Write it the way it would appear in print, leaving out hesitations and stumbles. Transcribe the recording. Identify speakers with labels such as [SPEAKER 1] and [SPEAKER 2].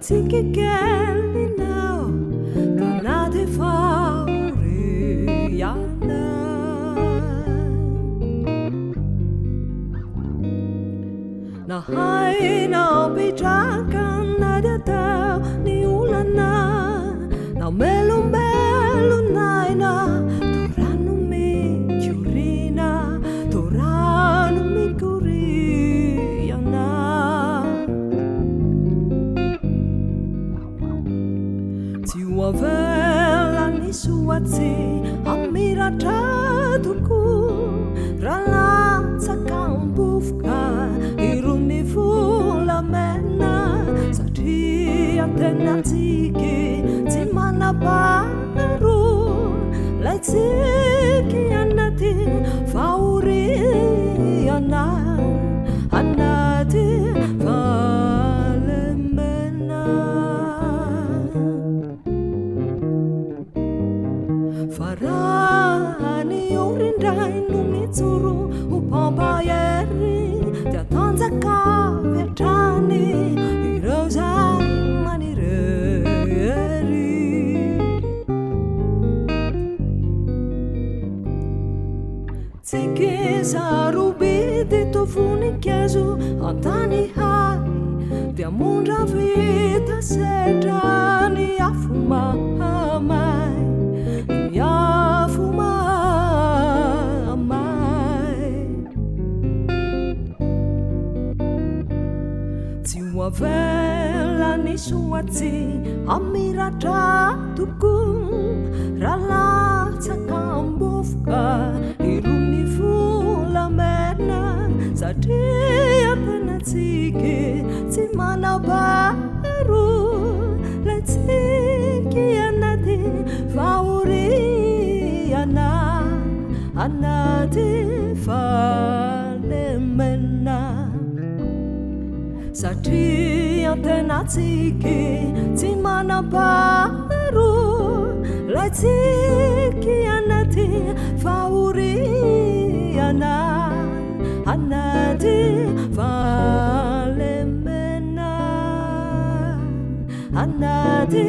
[SPEAKER 1] tsiky kelinao tanaty faoriana na hainao pitraka dia tao ny olana na melombelonaina torano mikiorina torano mikoriana tsy ho avela ny soatsy amiratra tokoa raha latsaka ambofoka irony volamena satria tena tsiky tsy manabaro lay tsiky anaty faoriana anaty valemena farany orindray no mitsoro ho pampahery dia tanjaka vetrany ireo zay manirery Tsiky Sarobidy tovoninkezo antany hay dia mondra vita sedra ny afo mahamay ny afo mahamay tsy ho avela ny soatsy amiratra tokoa raha latsaka ambofoka irony volamena satria tena tsiky tsy manabaro lay tsiky anaty faoriana anaty falemena satria tena tsiky tsy manabaro lay tsiky anaty faoriana anaty valemena anaty